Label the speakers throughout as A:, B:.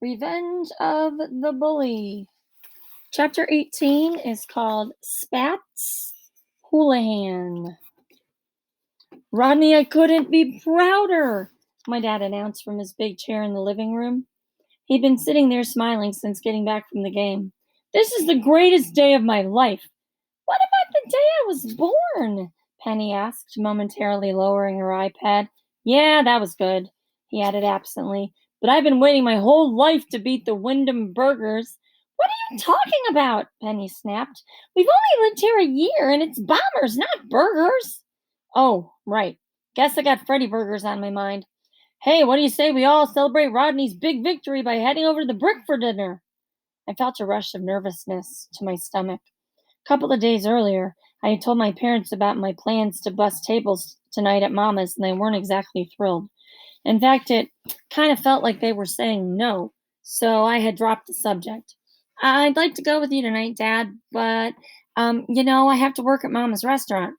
A: Revenge of the Bully. Chapter 18 is called Spats Houlihan. Rodney, I couldn't be prouder, my dad announced from his big chair in the living room. He'd been sitting there smiling since getting back from the game. This is the greatest day of my life. What about the day I was born? Penny asked, momentarily lowering her iPad. Yeah, that was good, he added absently. But I've been waiting my whole life to beat the Wyndham Burgers. What are you talking about? Penny snapped. We've only lived here a year, and it's bombers, not burgers. Oh, right. Guess I got Freddy Burgers on my mind. Hey, what do you say we all celebrate Rodney's big victory by heading over to the Brick for dinner? I felt a rush of nervousness to my stomach. A couple of days earlier, I had told my parents about my plans to bus tables tonight at Mama's, and they weren't exactly thrilled. In fact, it kind of felt like they were saying no, so I had dropped the subject. I'd like to go with you tonight, Dad, but, I have to work at Mama's restaurant.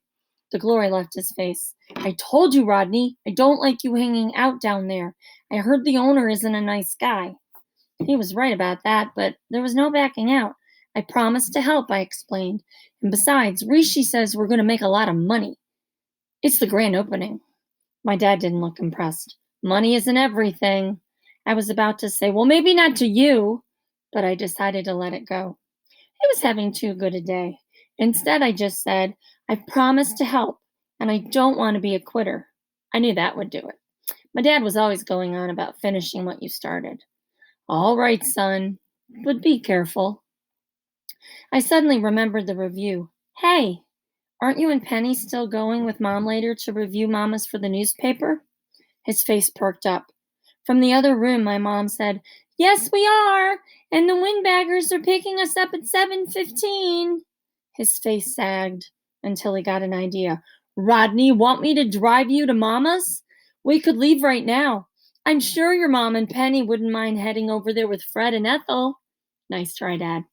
A: The glory left his face. I told you, Rodney, I don't like you hanging out down there. I heard the owner isn't a nice guy. He was right about that, but there was no backing out. I promised to help, I explained. And besides, Rishi says we're going to make a lot of money. It's the grand opening. My dad didn't look impressed. Money isn't everything. I was about to say, well, maybe not to you, but I decided to let it go. I was having too good a day. Instead, I just said, I promised to help, and I don't want to be a quitter. I knew that would do it. My dad was always going on about finishing what you started. All right, son, but be careful. I suddenly remembered the review. Hey, aren't you and Penny still going with Mom later to review Mama's for the newspaper? His face perked up. From the other room, my mom said, Yes, we are, and the windbaggers are picking us up at 7:15. His face sagged until he got an idea. Rodney, want me to drive you to Mama's? We could leave right now. I'm sure your mom and Penny wouldn't mind heading over there with Fred and Ethel. Nice try, Dad.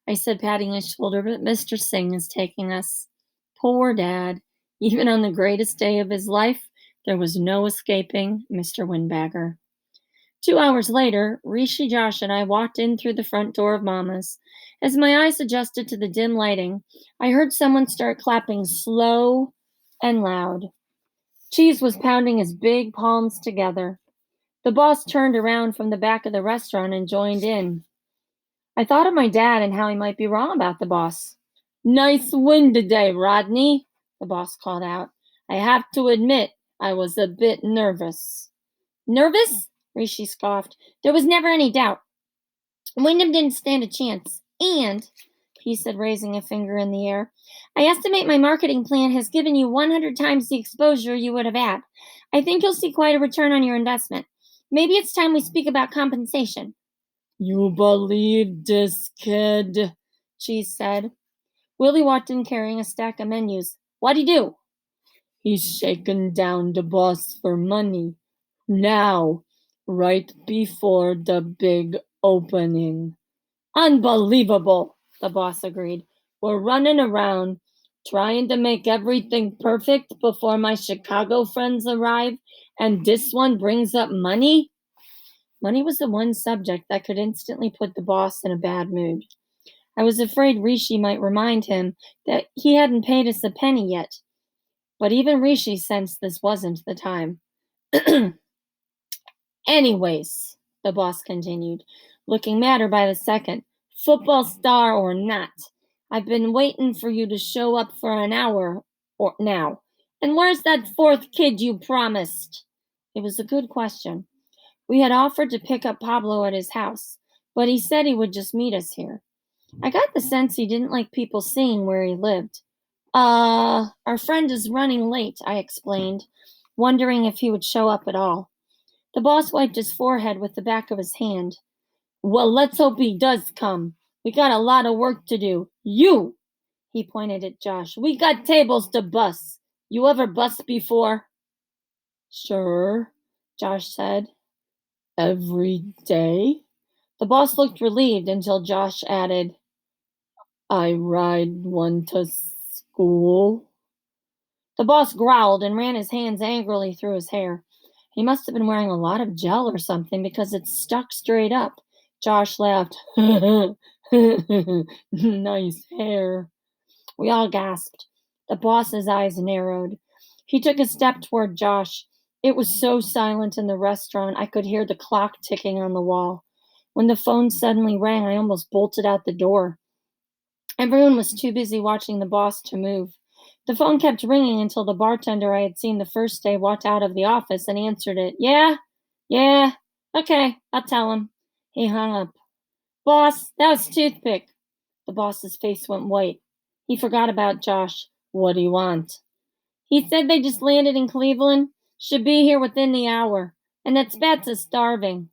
A: I said, patting his shoulder, but Mr. Singh is taking us. Poor Dad. Even on the greatest day of his life, there was no escaping Mr. Windbagger. 2 hours later, Rishi, Josh, and I walked in through the front door of Mama's. As my eyes adjusted to the dim lighting, I heard someone start clapping slow and loud. Cheese was pounding his big palms together. The boss turned around from the back of the restaurant and joined in. I thought of my dad and how he might be wrong about the boss. Nice win today, Rodney, the boss called out. I have to admit, I was a bit nervous. Nervous? Rishi scoffed. There was never any doubt. Wyndham didn't stand a chance. And, he said, raising a finger in the air, I estimate my marketing plan has given you 100 times the exposure you would have had. I think you'll see quite a return on your investment. Maybe it's time we speak about compensation. You believe this kid, Cheese said. Willie walked in carrying a stack of menus. What'd he do? He's shaken down the boss for money. Now, right before the big opening. Unbelievable, the boss agreed. We're running around trying to make everything perfect before my Chicago friends arrive, and this one brings up money? Money was the one subject that could instantly put the boss in a bad mood. I was afraid Rishi might remind him that he hadn't paid us a penny yet. But even Rishi sensed this wasn't the time. Anyways, the boss continued, looking madder by the second, football star or not, I've been waiting for you to show up for an hour or now. And where's that fourth kid you promised? It was a good question. We had offered to pick up Pablo at his house, but he said he would just meet us here. I got the sense he didn't like people seeing where he lived. Our friend is running late, I explained, wondering if he would show up at all. The boss wiped his forehead with the back of his hand. Well, let's hope he does come. We got a lot of work to do. You! He pointed at Josh. We got tables to bus. You ever bus before? Sure, Josh said. Every day? The boss looked relieved until Josh added, I ride one to school. The boss growled and ran his hands angrily through his hair. He must have been wearing a lot of gel or something because it stuck straight up. Josh laughed. Nice hair. We all gasped. The boss's eyes narrowed. He took a step toward Josh. It was so silent in the restaurant I could hear the clock ticking on the wall. When the phone suddenly rang, I almost bolted out the door. Everyone was too busy watching the boss to move. The phone kept ringing until the bartender I had seen the first day walked out of the office and answered it. Yeah? Yeah? Okay, I'll tell him. He hung up. Boss, that was Toothpick. The boss's face went white. He forgot about Josh. What do you want? He said they just landed in Cleveland. Should be here within the hour. And that Spats is starving.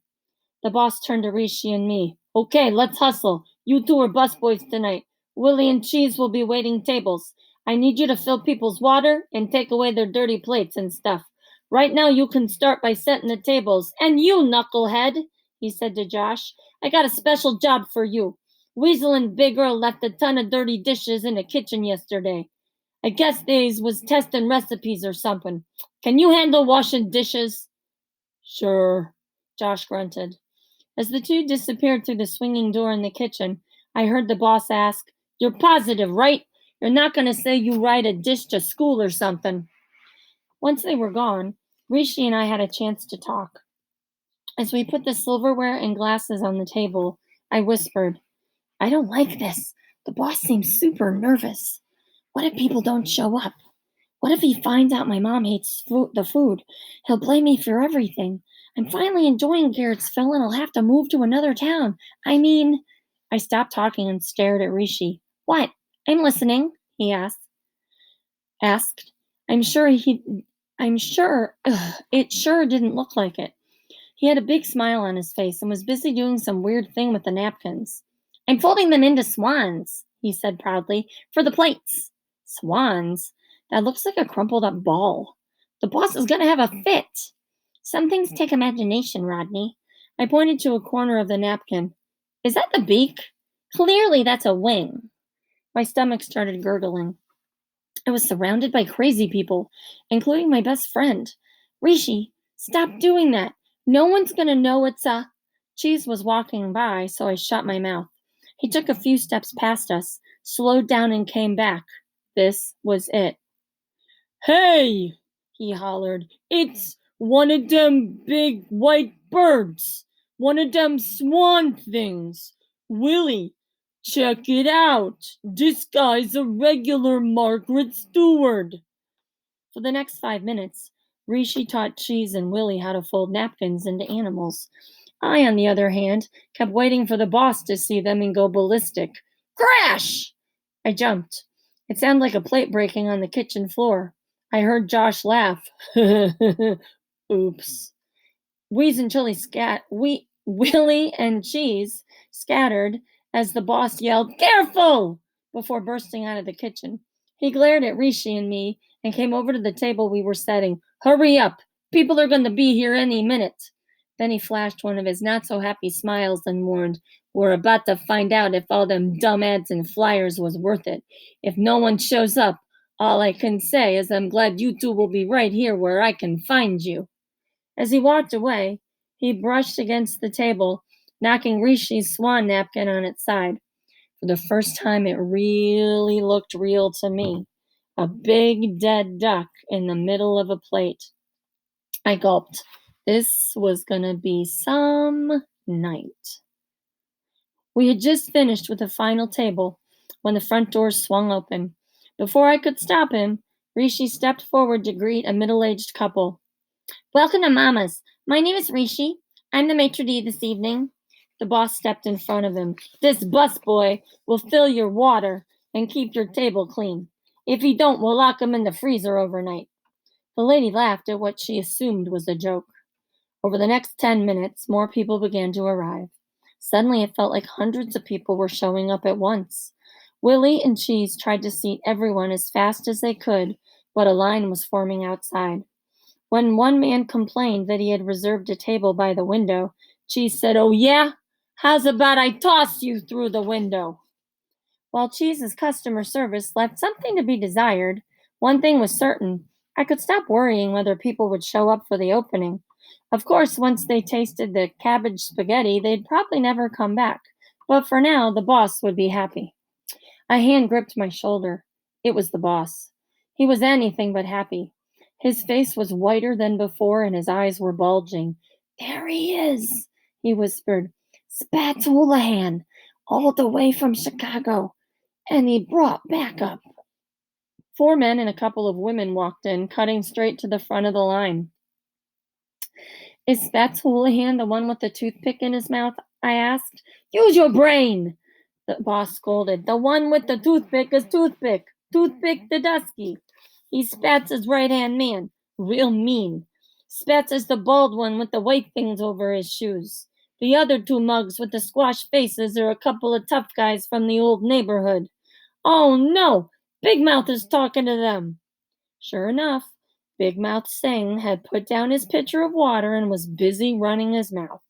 A: The boss turned to Rishi and me. Okay, let's hustle. You two are busboys tonight. Willie and Cheese will be waiting tables. I need you to fill people's water and take away their dirty plates and stuff. Right now, you can start by setting the tables. And you, knucklehead, he said to Josh, I got a special job for you. Weasel and Big Earl left a ton of dirty dishes in the kitchen yesterday. I guess they was testing recipes or something. Can you handle washing dishes? Sure, Josh grunted. As the two disappeared through the swinging door in the kitchen, I heard the boss ask, You're positive, right? You're not going to say you ride a dish to school or something. Once they were gone, Rishi and I had a chance to talk. As we put the silverware and glasses on the table, I whispered, I don't like this. The boss seems super nervous. What if people don't show up? What if he finds out my mom hates the food? He'll blame me for everything. I'm finally enjoying Garrett's fill and I'll have to move to another town. I mean, I stopped talking and stared at Rishi. What? I'm listening, he asked. I'm sure it sure didn't look like it. He had a big smile on his face and was busy doing some weird thing with the napkins. I'm folding them into swans, he said proudly, for the plates. Swans? That looks like a crumpled up ball. The boss is going to have a fit. Some things take imagination, Rodney. I pointed to a corner of the napkin. Is that the beak? Clearly, that's a wing. My stomach started gurgling. I was surrounded by crazy people, including my best friend. Rishi, stop doing that. No one's going to know it's a. Cheese was walking by, so I shut my mouth. He took a few steps past us, slowed down, and came back. This was it. Hey, he hollered. It's one of them big white birds. One of them swan things. Willie, check it out. This guy's a regular Margaret Stewart. For the next 5 minutes, Rishi taught Cheese and Willie how to fold napkins into animals. I, on the other hand, kept waiting for the boss to see them and go ballistic. Crash! I jumped. It sounded like a plate breaking on the kitchen floor. I heard Josh laugh. Oops. Willie and Cheese scattered as the boss yelled, Careful! Before bursting out of the kitchen. He glared at Rishi and me and came over to the table we were setting. Hurry up! People are going to be here any minute. Then he flashed one of his not so happy smiles and warned, We're about to find out if all them dumb ads and flyers was worth it. If no one shows up, all I can say is I'm glad you two will be right here where I can find you. As he walked away, he brushed against the table, knocking Rishi's swan napkin on its side. For the first time, it really looked real to me. A big dead duck in the middle of a plate. I gulped. This was gonna be some night. We had just finished with the final table when the front door swung open. Before I could stop him, Rishi stepped forward to greet a middle-aged couple. Welcome to Mama's. My name is Rishi. I'm the maitre d' this evening. The boss stepped in front of him. This busboy will fill your water and keep your table clean. If he don't, we'll lock him in the freezer overnight. The lady laughed at what she assumed was a joke. Over the next 10 minutes, more people began to arrive. Suddenly, it felt like hundreds of people were showing up at once. Willie and Cheese tried to seat everyone as fast as they could, but a line was forming outside. When one man complained that he had reserved a table by the window, Cheese said, Oh, yeah? How's about I toss you through the window? While Cheese's customer service left something to be desired, one thing was certain. I could stop worrying whether people would show up for the opening. Of course, once they tasted the cabbage spaghetti, they'd probably never come back. But for now, the boss would be happy. A hand gripped my shoulder. It was the boss. He was anything but happy. His face was whiter than before and his eyes were bulging. There he is, he whispered. Spats Houlihan, all the way from Chicago. And he brought backup. 4 men and a couple of women walked in, cutting straight to the front of the line. Is Spats Houlihan the one with the toothpick in his mouth? I asked. Use your brain, the boss scolded. The one with the toothpick is Toothpick. Toothpick the Dusky. He's Spats' right-hand man. Real mean. Spats is the bald one with the white things over his shoes. The other 2 mugs with the squashed faces are a couple of tough guys from the old neighborhood. Oh no! Big Mouth is talking to them. Sure enough, Big Mouth Singh had put down his pitcher of water and was busy running his mouth.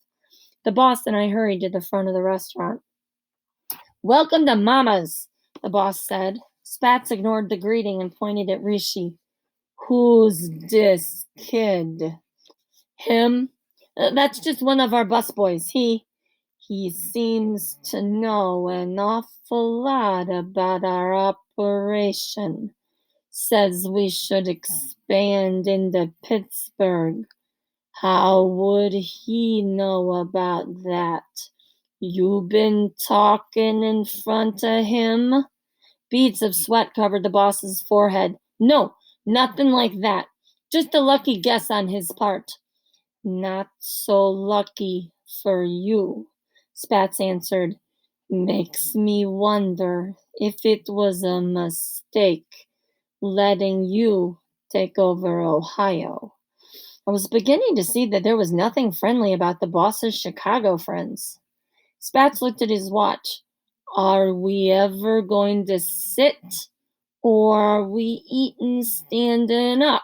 A: The boss and I hurried to the front of the restaurant. Welcome to Mama's, the boss said. Spats ignored the greeting and pointed at Rishi. Who's this kid? Him? That's just one of our busboys. He seems to know an awful lot about our operation. Says we should expand into Pittsburgh. How would he know about that? You been talking in front of him? Beads of sweat covered the boss's forehead. No, nothing like that. Just a lucky guess on his part. Not so lucky for you, Spats answered. Makes me wonder if it was a mistake letting you take over Ohio. I was beginning to see that there was nothing friendly about the boss's Chicago friends. Spats looked at his watch. Are we ever going to sit, or are we eating standing up?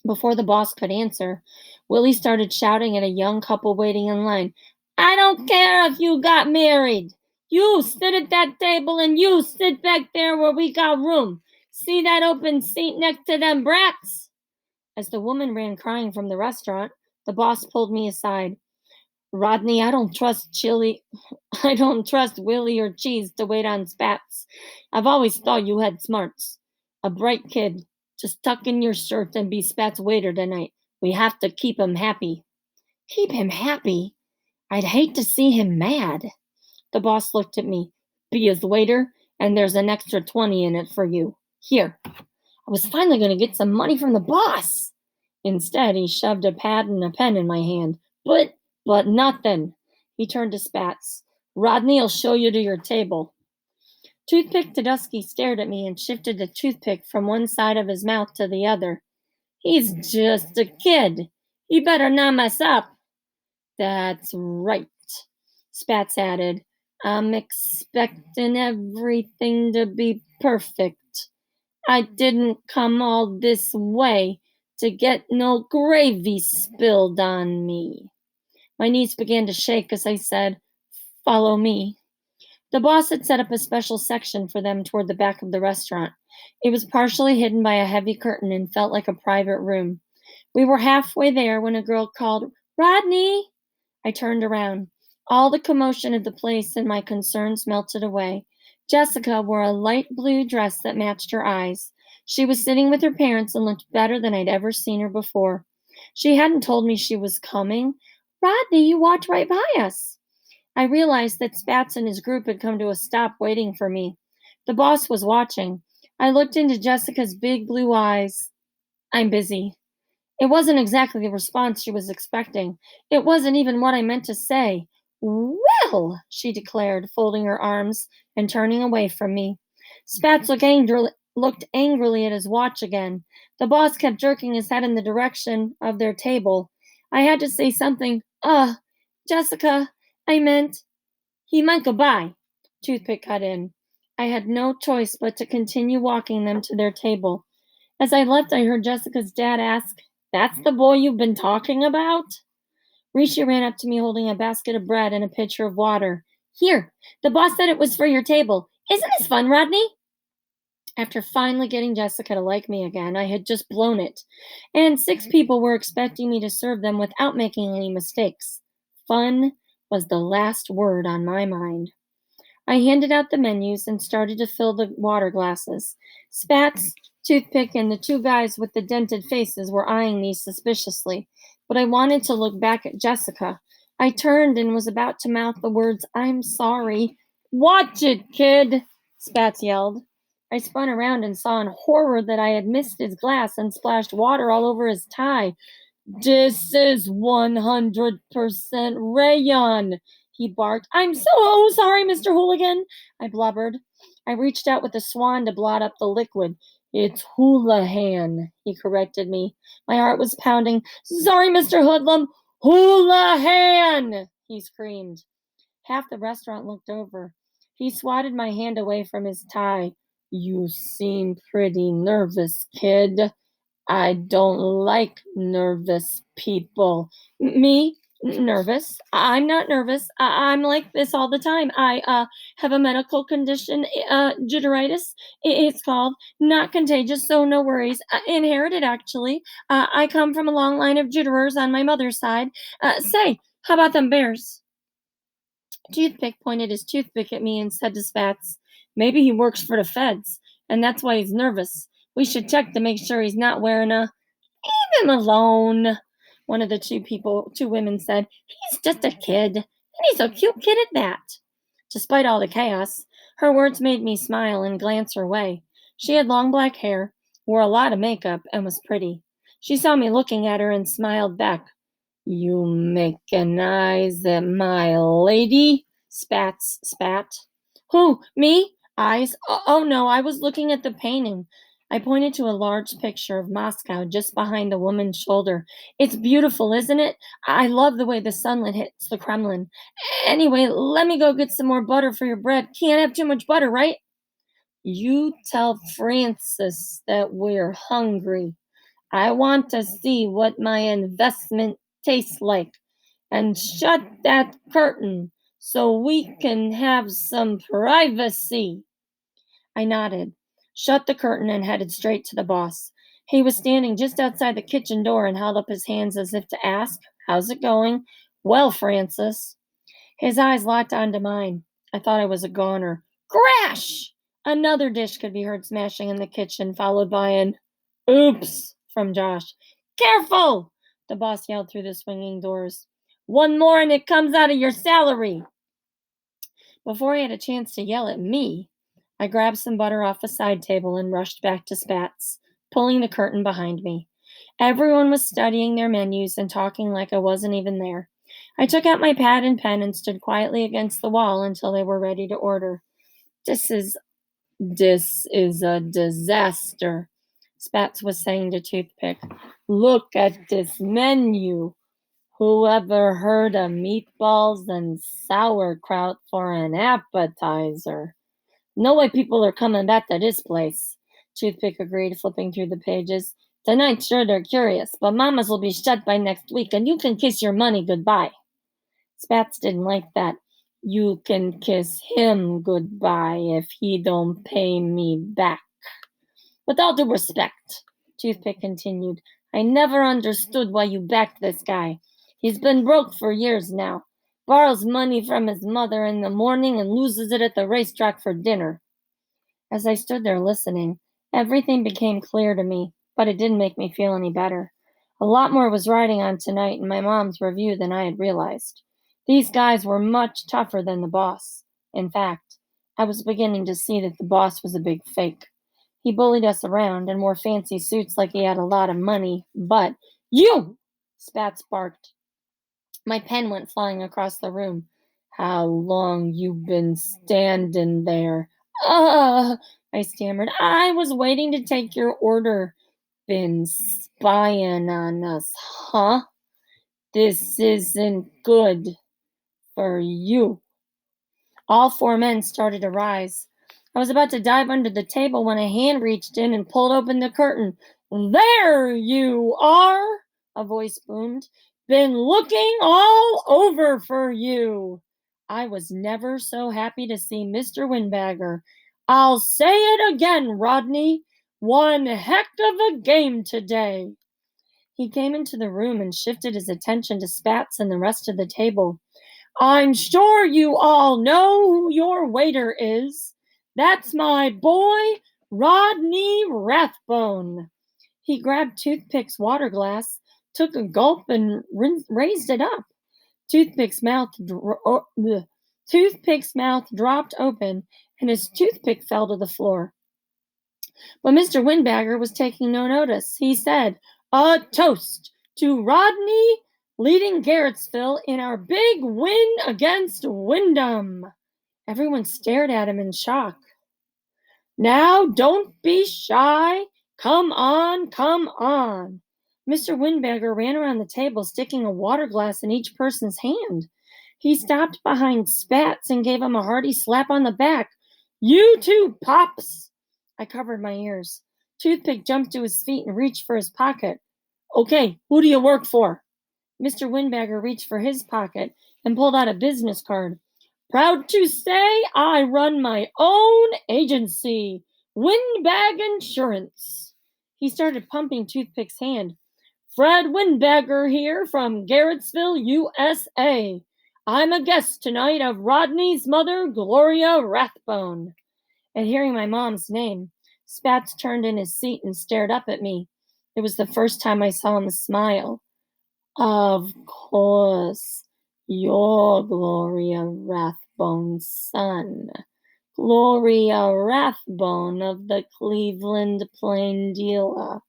A: Before the boss could answer, Willie started shouting at a young couple waiting in line. I don't care if you got married. You sit at that table and you sit back there where we got room. See that open seat next to them brats? As the woman ran crying from the restaurant, the boss pulled me aside. Rodney, I don't trust Willie or Cheese to wait on Spats. I've always thought you had smarts. A bright kid. Just tuck in your shirt and be Spats' waiter tonight. We have to keep him happy. Keep him happy? I'd hate to see him mad. The boss looked at me. Be his waiter, and there's an extra 20 in it for you. Here. I was finally going to get some money from the boss. Instead, he shoved a pad and a pen in my hand. But nothing. He turned to Spats. Rodney'll show you to your table. Toothpick Tedusky stared at me and shifted the toothpick from one side of his mouth to the other. He's just a kid. He better not mess up. That's right, Spats added. I'm expecting everything to be perfect. I didn't come all this way to get no gravy spilled on me. My knees began to shake as I said, Follow me. The boss had set up a special section for them toward the back of the restaurant. It was partially hidden by a heavy curtain and felt like a private room. We were halfway there when a girl called, Rodney! I turned around. All the commotion of the place and my concerns melted away. Jessica wore a light blue dress that matched her eyes. She was sitting with her parents and looked better than I'd ever seen her before. She hadn't told me she was coming. Rodney, you walked right by us. I realized that Spats and his group had come to a stop waiting for me. The boss was watching. I looked into Jessica's big blue eyes. I'm busy. It wasn't exactly the response she was expecting. It wasn't even what I meant to say. Well, she declared, folding her arms and turning away from me. Spats looked angrily at his watch again. The boss kept jerking his head in the direction of their table. I had to say something. Jessica, he meant goodbye. Toothpick cut in. I had no choice but to continue walking them to their table. As I left, I heard Jessica's dad ask, That's the boy you've been talking about? Rishi ran up to me holding a basket of bread and a pitcher of water. Here, the boss said it was for your table. Isn't this fun, Rodney? After finally getting Jessica to like me again, I had just blown it, and 6 people were expecting me to serve them without making any mistakes. Fun was the last word on my mind. I handed out the menus and started to fill the water glasses. Spats, Toothpick, and the 2 guys with the dented faces were eyeing me suspiciously, but I wanted to look back at Jessica. I turned and was about to mouth the words, "I'm sorry." "Watch it, kid!" Spats yelled. I spun around and saw in horror that I had missed his glass and splashed water all over his tie. "This is 100% rayon," he barked. "I'm so sorry, Mr. Hooligan," I blubbered. I reached out with the swan to blot up the liquid. "It's Houlihan," he corrected me. My heart was pounding. "Sorry, Mr. Hoodlum." "Houlihan!" he screamed. Half the restaurant looked over. He swatted my hand away from his tie. "You seem pretty nervous, kid." "I don't like nervous people." "Me? Nervous? I'm not nervous. I'm like this all the time. I have a medical condition, jitteritis. It's called. Not contagious, so no worries. Inherited, actually. I come from a long line of jitterers on my mother's side. Say, how about them bears?" Toothpick pointed his toothpick at me and said to Spats, "Maybe he works for the feds, and that's why he's nervous. We should check to make sure he's not wearing a—" "Leave him alone," one of the 2 women said. "He's just a kid, and he's a cute kid at that." Despite all the chaos, her words made me smile and glance her way. She had long black hair, wore a lot of makeup, and was pretty. She saw me looking at her and smiled back. "You makin' eyes at my lady?" Spats spat. "Who, me? Eyes? Oh no, I was looking at the painting." I pointed to a large picture of Moscow just behind the woman's shoulder. "It's beautiful, isn't it? I love the way the sunlight hits the Kremlin. Anyway, let me go get some more butter for your bread. Can't have too much butter, right?" "You tell Francis that we're hungry. I want to see what my investment tastes like. And shut that curtain so we can have some privacy." I nodded, shut the curtain, and headed straight to the boss. He was standing just outside the kitchen door and held up his hands as if to ask, "How's it going?" "Well, Francis." His eyes locked onto mine. I thought I was a goner. Crash! Another dish could be heard smashing in the kitchen, followed by an "Oops" from Josh. "Careful!" the boss yelled through the swinging doors. "One more and it comes out of your salary." Before he had a chance to yell at me, I grabbed some butter off a side table and rushed back to Spats, pulling the curtain behind me. Everyone was studying their menus and talking like I wasn't even there. I took out my pad and pen and stood quietly against the wall until they were ready to order. This is a disaster," Spats was saying to Toothpick. "Look at this menu. Whoever heard of meatballs and sauerkraut for an appetizer? No way people are coming back to this place." Toothpick agreed, flipping through the pages. "Tonight, sure, they're curious, but Mama's will be shut by next week, and you can kiss your money goodbye." Spats didn't like that. "You can kiss him goodbye if he don't pay me back." "With all due respect," Toothpick continued, "I never understood why you backed this guy. He's been broke for years now. Borrows money from his mother in the morning and loses it at the racetrack for dinner." As I stood there listening, everything became clear to me, but it didn't make me feel any better. A lot more was riding on tonight in my mom's review than I had realized. These guys were much tougher than the boss. In fact, I was beginning to see that the boss was a big fake. He bullied us around and wore fancy suits like he had a lot of money, but— "You!" Spats barked. My pen went flying across the room. "How long you been standing there?" I stammered. "I was waiting to take your order." "Been spying on us, huh? This isn't good for you." All 4 men started to rise. I was about to dive under the table when a hand reached in and pulled open the curtain. "There you are!" a voice boomed. "Been looking all over for you." I was never so happy to see Mr. Windbagger. I'll say it again, Rodney. One heck of a game today. He came into the room and shifted his attention to Spats and the rest of the table. I'm sure you all know who your waiter is. That's my boy, Rodney Rathbone. He grabbed Toothpick's water glass, took a gulp, and raised it up. Toothpick's mouth, Toothpick's mouth dropped open, and his toothpick fell to the floor. But Mr. Windbagger was taking no notice. He said, "A toast to Rodney leading Garrettsville in our big win against Wyndham." Everyone stared at him in shock. "Now, don't be shy. Come on, come on." Mr. Windbagger ran around the table, sticking a water glass in each person's hand. He stopped behind Spats and gave him a hearty slap on the back. "You too, Pops." I covered my ears. Toothpick jumped to his feet and reached for his pocket. "Okay, who do you work for?" Mr. Windbagger reached for his pocket and pulled out a business card. "Proud to say I run my own agency, Windbag Insurance." He started pumping Toothpick's hand. "Fred Windbagger here from Garrettsville, USA. I'm a guest tonight of Rodney's mother, Gloria Rathbone." At hearing my mom's name, Spats turned in his seat and stared up at me. It was the first time I saw him smile. "Of course, you're Gloria Rathbone's son. Gloria Rathbone of the Cleveland Plain Dealer.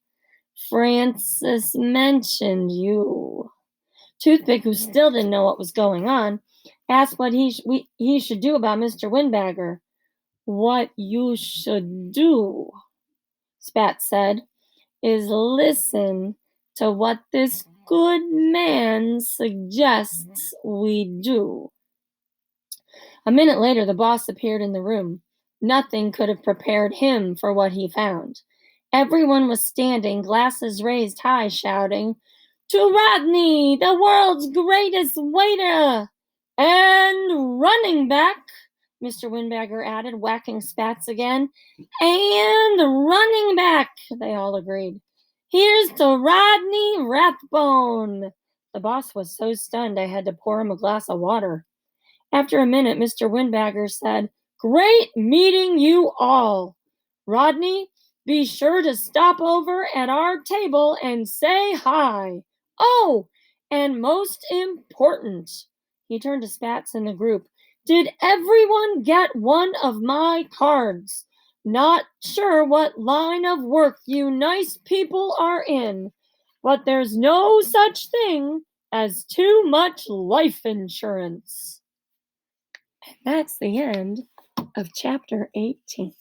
A: Francis mentioned you." Toothpick, who still didn't know what was going on, asked what he should do about Mr. Windbagger. "What you should do," Spat said, "is listen to what this good man suggests we do." A minute later, the boss appeared in the room. Nothing could have prepared him for what he found. Everyone was standing, glasses raised high, shouting, "To Rodney, the world's greatest waiter! And running back," Mr. Windbagger added, whacking Spats again. "And running back," they all agreed. "Here's to Rodney Rathbone." The boss was so stunned I had to pour him a glass of water. After a minute, Mr. Windbagger said, "Great meeting you all. Rodney, be sure to stop over at our table and say hi. Oh, and most important," he turned to Spats in the group, "did everyone get one of my cards? Not sure what line of work you nice people are in, but there's no such thing as too much life insurance." That's the end of chapter 18.